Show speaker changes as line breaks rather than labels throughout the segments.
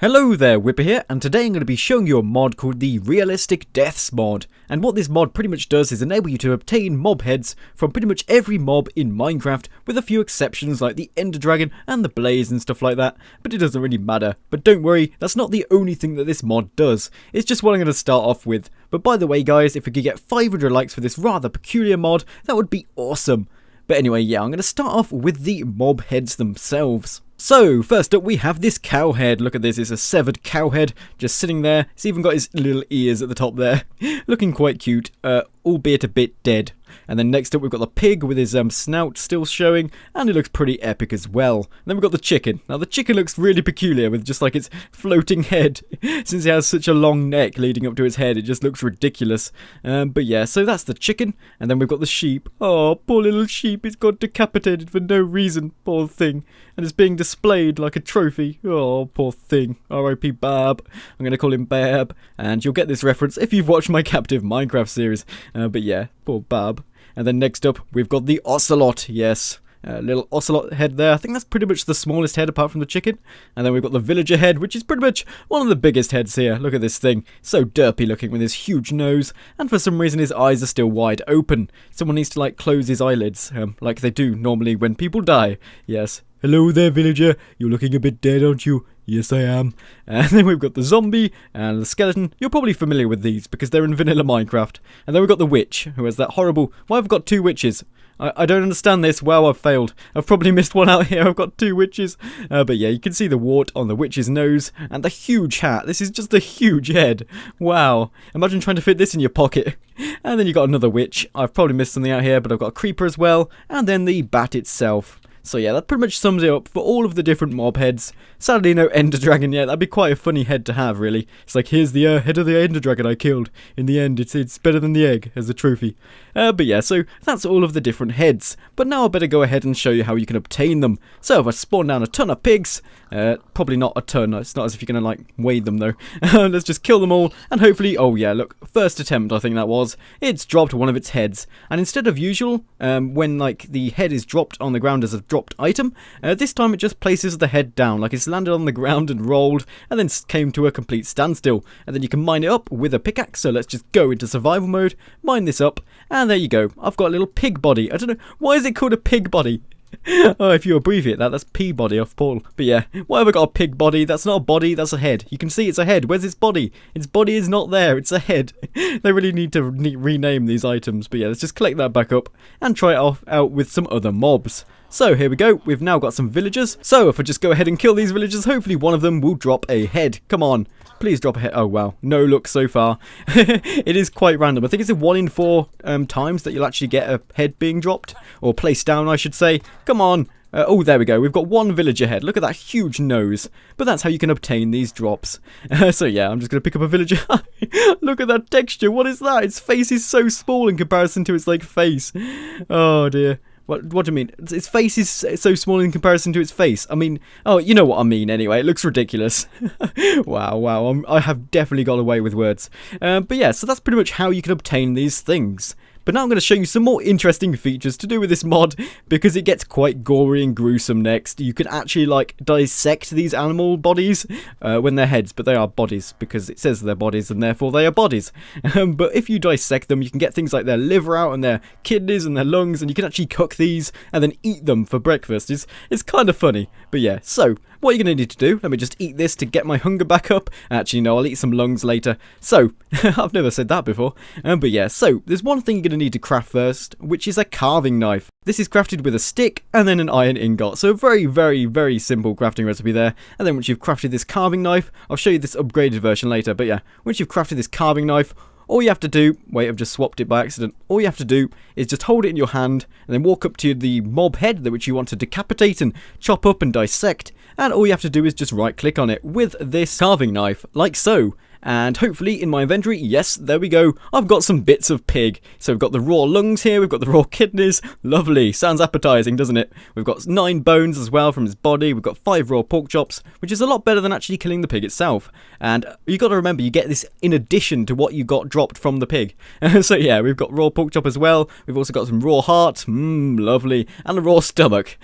Hello there, Whipper here, and today I'm going to be showing you a mod called the Realistic Deaths mod. And what this mod pretty much does is enable you to obtain mob heads from pretty much every mob in Minecraft, with a few exceptions like the Ender Dragon and the Blaze and stuff like that, but it doesn't really matter. But don't worry, that's not the only thing that this mod does, it's just what I'm going to start off with. But by the way guys, if we could get 500 likes for this rather peculiar mod, that would be awesome. But anyway, yeah, I'm going to start off with the mob heads themselves. So, first up we have this cow head. Look at this, it's a severed cow head just sitting there. It's even got his little ears at the top there. Looking quite cute, albeit a bit dead. And then next up we've got the pig with his snout still showing, and it looks pretty epic as well. And then we've got the chicken. Now the chicken looks really peculiar with just like its floating head. Since it has such a long neck leading up to its head, it just looks ridiculous. But yeah, so that's the chicken. And then we've got the sheep. Oh, poor little sheep, it's got decapitated for no reason, poor thing. And it's being displayed like a trophy. Oh, poor thing. R.I.P. Bab. I'm going to call him Bab. And you'll get this reference if you've watched my Captive Minecraft series. But yeah, poor Bab. And then next up, we've got the ocelot. Yes, little ocelot head there. I think that's pretty much the smallest head apart from the chicken. And then we've got the villager head, which is pretty much one of the biggest heads here. Look at this thing. So derpy looking with his huge nose. And for some reason, his eyes are still wide open. Someone needs to, like, close his eyelids, like they do normally when people die. Yes. Hello there, villager. You're looking a bit dead, aren't you? Yes, I am. And then we've got the zombie and the skeleton. You're probably familiar with these because they're in vanilla Minecraft. And then we've got the witch, who has that horrible... Why have I got two witches? I don't understand this. Wow, I've failed. I've probably missed one out here. I've got two witches. But yeah, you can see the wart on the witch's nose and the huge hat. This is just a huge head. Wow. Imagine trying to fit this in your pocket. And then you got another witch. I've probably missed something out here, but I've got a creeper as well. And then the bat itself. So yeah, that pretty much sums it up for all of the different mob heads. Sadly, no Ender Dragon yet. That'd be quite a funny head to have, really. It's like, here's the head of the Ender Dragon I killed. In the end, it's better than the egg as a trophy. But yeah, so that's all of the different heads. But now I better go ahead and show you how you can obtain them. So if I spawn down a ton of pigs, probably not a ton. It's not as if you're going to, like, weigh them, though. Let's just kill them all. And hopefully, oh yeah, look, first attempt, I think that was. It's dropped one of its heads. And instead of usual, when, like, the head is dropped on the ground as a dropped item, this time it just places the head down, like it's landed on the ground and rolled, and then came to a complete standstill. And then you can mine it up with a pickaxe, so let's just go into survival mode, mine this up, and there you go. I've got a little pig body. I don't know, why is it called a pig body? Oh, if you abbreviate that's P-body off Paul. But yeah, why have I got a pig body? That's not a body, that's a head. You can see it's a head. Where's its body? Its body is not there, it's a head. They really need to rename these items. But yeah, let's just collect that back up and try it out with some other mobs. So here we go, we've now got some villagers. So if I just go ahead and kill these villagers, hopefully one of them will drop a head. Come on, please drop a head. Oh wow, no luck so far. It is quite random. I think it's a 1 in 4 times that you'll actually get a head being dropped. Or placed down, I should say. Come on. Oh, there we go. We've got one villager head. Look at that huge nose. But that's how you can obtain these drops. So yeah, I'm just going to pick up a villager. Look at that texture. What is that? Its face is so small in comparison to its, like, face. Oh dear. What do you mean? Its face is so small in comparison to its face. I mean, oh, you know what I mean anyway. It looks ridiculous. Wow. I have definitely got away with words. But yeah, so that's pretty much how you can obtain these things. But now I'm going to show you some more interesting features to do with this mod, because it gets quite gory and gruesome next. You can actually, like, dissect these animal bodies when they're heads, but they are bodies, because it says they're bodies, and therefore they are bodies. But if you dissect them, you can get things like their liver out, and their kidneys, and their lungs, and you can actually cook these, and then eat them for breakfast. It's kind of funny. But yeah, so what you're going to need to do, let me just eat this to get my hunger back up. Actually, no, I'll eat some lungs later. So, I've never said that before. But yeah, so there's one thing you're going to need to craft first, which is a carving knife. This is crafted with a stick and then an iron ingot. So very, very, very simple crafting recipe there. And then once you've crafted this carving knife, I'll show you this upgraded version later. But yeah, once you've crafted this carving knife, all you have to do, wait, I've just swapped it by accident. All you have to do is just hold it in your hand and then walk up to the mob head which you want to decapitate and chop up and dissect. And all you have to do is just right click on it with this carving knife, like so. And hopefully in my inventory, yes, there we go, I've got some bits of pig. So we've got the raw lungs here, we've got the raw kidneys. Lovely, sounds appetizing, doesn't it? We've got 9 bones as well from his body. We've got 5 raw pork chops, which is a lot better than actually killing the pig itself. And you got to remember, you get this in addition to what you got dropped from the pig. So yeah, we've got raw pork chop as well. We've also got some raw heart, lovely, and a raw stomach.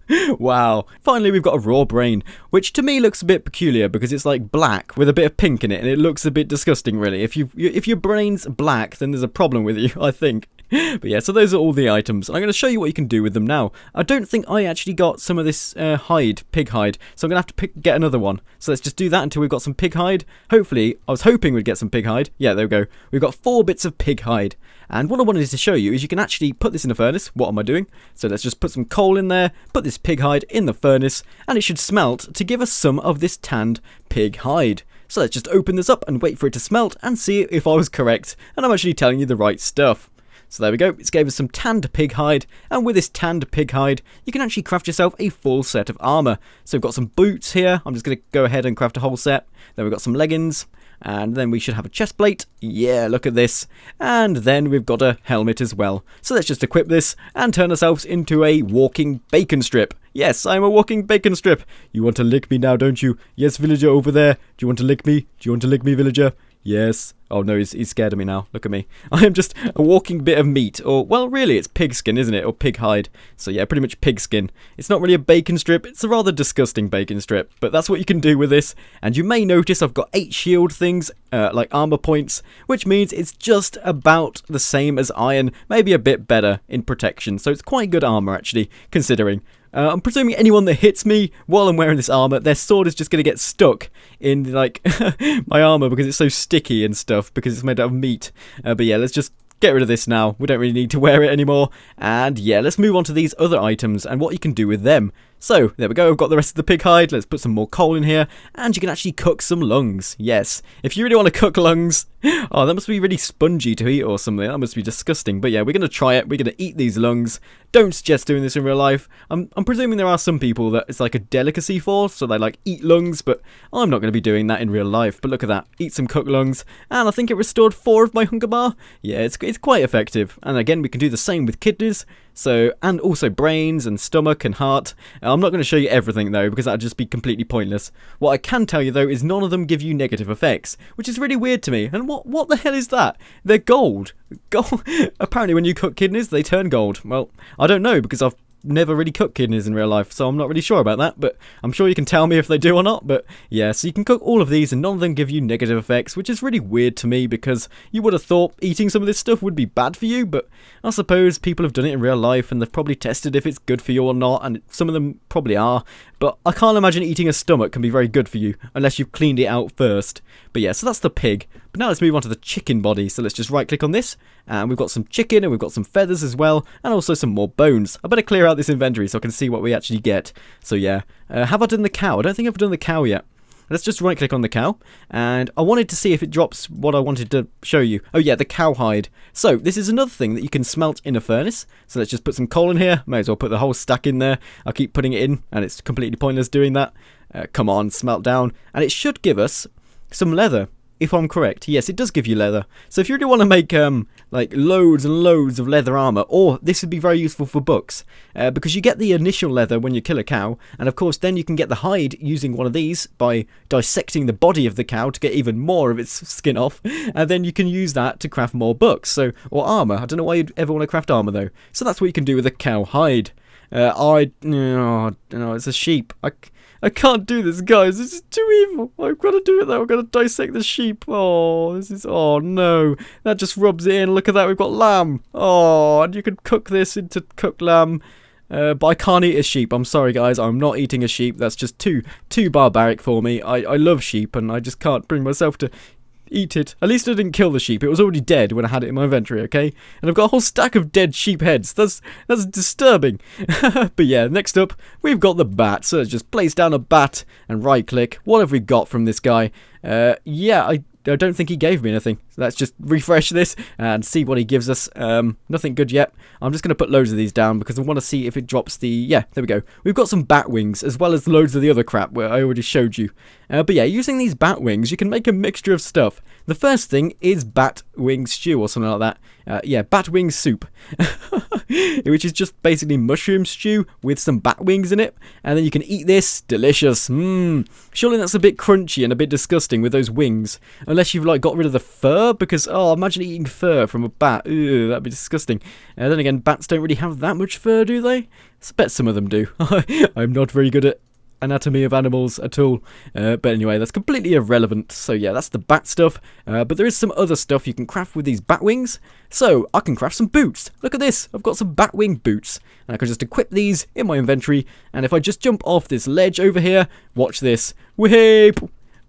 Wow. Finally, we've got a raw brain, which to me looks a bit peculiar because it's like black with a bit of pink in it, and it looks a bit disgusting, really. If your brain's black, then there's a problem with you, I think. But yeah, so those are all the items, and I'm going to show you what you can do with them now. I don't think I actually got some of this pig hide, so I'm going to have to get another one. So let's just do that until we've got some pig hide. Hopefully, I was hoping we'd get some pig hide. Yeah, there we go. We've got 4 bits of pig hide. And what I wanted to show you is you can actually put this in a furnace. What am I doing? So let's just put some coal in there, put this pig hide in the furnace, and it should smelt to give us some of this tanned pig hide. So let's just open this up and wait for it to smelt and see if I was correct and I'm actually telling you the right stuff. So there we go, it's gave us some tanned pig hide, and with this tanned pig hide, you can actually craft yourself a full set of armour. So we've got some boots here, I'm just going to go ahead and craft a whole set. Then we've got some leggings, and then we should have a chest plate. Yeah, look at this. And then we've got a helmet as well. So let's just equip this and turn ourselves into a walking bacon strip. Yes, I'm a walking bacon strip. You want to lick me now, don't you? Yes, villager over there. Do you want to lick me? Do you want to lick me, villager? Yes. Oh no, he's scared of me now. Look at me. I am just a walking bit of meat. Or, well, really, it's pig skin, isn't it? Or pig hide. So yeah, pretty much pig skin. It's not really a bacon strip. It's a rather disgusting bacon strip. But that's what you can do with this. And you may notice I've got 8 shield things, like armor points, which means it's just about the same as iron. Maybe a bit better in protection. So it's quite good armor, actually, considering. I'm presuming anyone that hits me while I'm wearing this armor, their sword is just going to get stuck in, like, my armor because it's so sticky and stuff, because it's made out of meat. But yeah, let's just get rid of this now. We don't really need to wear it anymore. And yeah, let's move on to these other items and what you can do with them. So, there we go, I've got the rest of the pig hide. Let's put some more coal in here, and you can actually cook some lungs. Yes, if you really want to cook lungs, oh, that must be really spongy to eat or something. That must be disgusting. But yeah, we're going to try it. We're going to eat these lungs. Don't suggest doing this in real life. I'm presuming there are some people that it's like a delicacy for, so they like eat lungs, but I'm not going to be doing that in real life. But look at that, eat some cooked lungs, and I think it restored 4 of my hunger bar. Yeah, it's quite effective. And again, we can do the same with kidneys. So, and also brains and stomach and heart. I'm not going to show you everything though, because that would just be completely pointless. What I can tell you though is none of them give you negative effects, which is really weird to me. And what the hell is that? They're gold. Gold. Apparently when you cook kidneys, they turn gold. Well, I don't know, because I've never really cooked kidneys in real life, so I'm not really sure about that, but I'm sure you can tell me if they do or not. But yeah, so you can cook all of these and none of them give you negative effects, which is really weird to me, because you would have thought eating some of this stuff would be bad for you, but I suppose people have done it in real life and they've probably tested if it's good for you or not, and some of them probably are, but I can't imagine eating a stomach can be very good for you unless you've cleaned it out first. But yeah, so that's the pig. But now let's move on to the chicken body. So let's just right click on this, and we've got some chicken and we've got some feathers as well, and also some more bones. I better clear out this inventory so I can see what we actually get. So yeah, have I done the cow? I don't think I've done the cow yet. Let's just right click on the cow, and I wanted to see if it drops what I wanted to show you. Oh yeah, the cow hide. So this is another thing that you can smelt in a furnace. So let's just put some coal in here. May as well put the whole stack in there. I'll keep putting it in, and it's completely pointless doing that. Come on, smelt down. And it should give us some leather, if I'm correct. Yes, it does give you leather. So if you really want to make like loads and loads of leather armor, or this would be very useful for books, because you get the initial leather when you kill a cow, and of course then you can get the hide using one of these by dissecting the body of the cow to get even more of its skin off, and then you can use that to craft more books, or armor. I don't know why you'd ever want to craft armor though. So that's what you can do with a cow hide. No, it's a sheep. I can't do this, guys. This is too evil. I've got to do it, though. I've got to dissect the sheep. Oh, oh, no. That just rubs it in. Look at that. We've got lamb. Oh, and you can cook this into cooked lamb. But I can't eat a sheep. I'm sorry, guys. I'm not eating a sheep. That's just too barbaric for me. I love sheep, and I just can't bring myself to eat it. At least I didn't kill the sheep. It was already dead when I had it in my inventory, okay? And I've got a whole stack of dead sheep heads. That's disturbing. But yeah, next up, we've got the bat. So let's just place down a bat and right click. What have we got from this guy? Yeah, I don't think he gave me anything. So let's just refresh this and see what he gives us. Nothing good yet. I'm just going to put loads of these down because I want to see if it drops the... Yeah, there we go. We've got some bat wings as well as loads of the other crap where I already showed you. But yeah, using these bat wings, you can make a mixture of stuff. The first thing is bat wing stew or something like that. Yeah, bat wing soup. Which is just basically mushroom stew with some bat wings in it. And then you can eat this. Delicious. Surely that's a bit crunchy and a bit disgusting with those wings. Unless you've like got rid of the fur fur, because, oh, imagine eating fur from a bat. Ew, that'd be disgusting. Then again, bats don't really have that much fur, do they? I bet some of them do. I'm not very good at anatomy of animals at all, but anyway, that's completely irrelevant. So yeah, that's the bat stuff, but there is some other stuff you can craft with these bat wings. So I can craft some boots. Look at this, I've got some bat wing boots, and I can just equip these in my inventory, and if I just jump off this ledge over here, watch this, whip.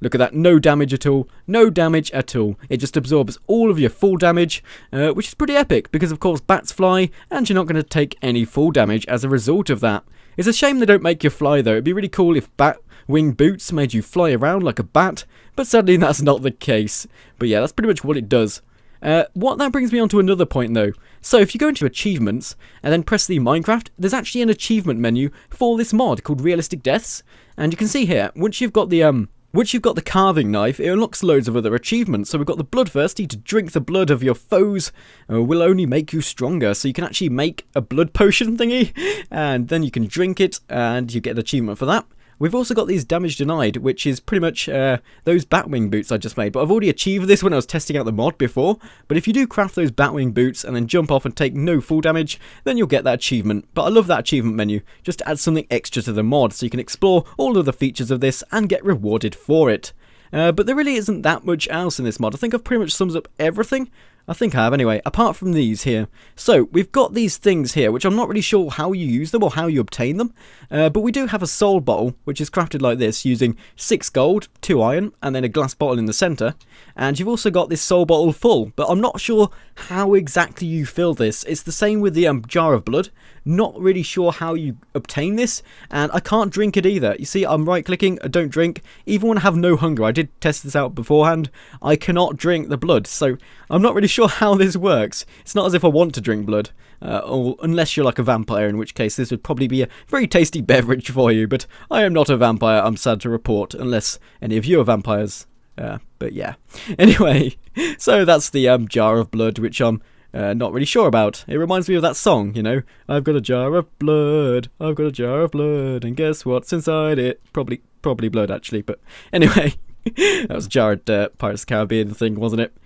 Look at that, no damage at all, no damage at all. It just absorbs all of your full damage, which is pretty epic, because of course bats fly, and you're not going to take any full damage as a result of that. It's a shame they don't make you fly though. It'd be really cool if bat wing boots made you fly around like a bat, but sadly that's not the case. But yeah, that's pretty much what it does. What that brings me on to another point though. So if you go into achievements and then press the Minecraft, there's actually an achievement menu for this mod called Realistic Deaths, and you can see here, once you've got the carving knife, it unlocks loads of other achievements. So we've got the bloodthirsty, to drink the blood of your foes will only make you stronger. So you can actually make a blood potion thingy, and then you can drink it, and you get an achievement for that. We've also got these damage denied, which is pretty much those batwing boots I just made. But I've already achieved this when I was testing out the mod before. But if you do craft those batwing boots and then jump off and take no full damage, then you'll get that achievement. But I love that achievement menu, just to add something extra to the mod, so you can explore all of the features of this and get rewarded for it. But there really isn't that much else in this mod. I think I've pretty much summed up everything. I think I have anyway, apart from these here. So, we've got these things here, which I'm not really sure how you use them or how you obtain them. But we do have a soul bottle, which is crafted like this, using 6 gold, 2 iron, and then a glass bottle in the centre. And you've also got this soul bottle full, but I'm not sure how exactly you fill this. It's the same with the jar of blood. Not really sure how you obtain this, and I can't drink it either. You see, I'm right clicking, I don't drink, even when I have no hunger. I did test this out beforehand. I cannot drink the blood, so I'm not really sure how this works. It's not as if I want to drink blood, or unless you're like a vampire, in which case this would probably be a very tasty beverage for you, but I am not a vampire, I'm sad to report, unless any of you are vampires. But yeah. Anyway, so that's the jar of blood, which I'm not really sure about. It reminds me of that song, you know. I've got a jar of blood, I've got a jar of blood, and guess what's inside it? Probably blood, actually, but anyway. That was a jar of dirt, Pirates of the Caribbean thing, wasn't it?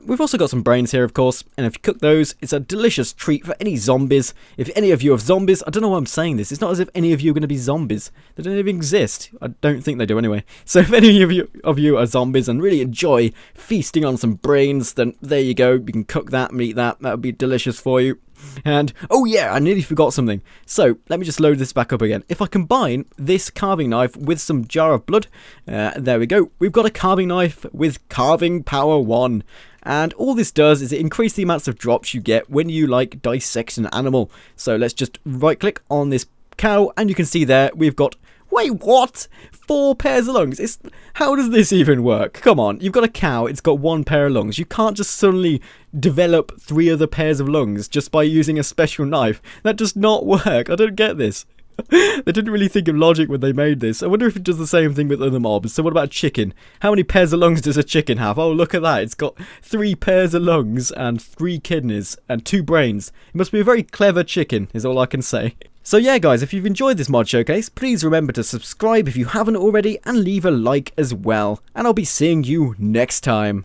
We've also got some brains here, of course, and if you cook those, it's a delicious treat for any zombies. If any of you have zombies, I don't know why I'm saying this, it's not as if any of you are going to be zombies. They don't even exist. I don't think they do anyway. So if any of you are zombies and really enjoy feasting on some brains, then there you go, you can cook that and eat that. That would be delicious for you. And, oh yeah, I nearly forgot something. So, let me just load this back up again. If I combine this carving knife with some jar of blood, there we go. We've got a carving knife with carving power 1. And all this does is it increases the amounts of drops you get when you, like, dissect an animal. So, let's just right-click on this cow, and you can see there, we've got... Wait, what? 4 pairs of lungs? How does this even work? Come on, you've got a cow, it's got 1 pair of lungs. You can't just suddenly develop 3 other pairs of lungs just by using a special knife. That does not work. I don't get this. They didn't really think of logic when they made this. I wonder if it does the same thing with other mobs. So what about a chicken? How many pairs of lungs does a chicken have? Oh, look at that. It's got 3 pairs of lungs and 3 kidneys and 2 brains. It must be a very clever chicken, is all I can say. So yeah guys, if you've enjoyed this mod showcase, please remember to subscribe if you haven't already and leave a like as well. And I'll be seeing you next time.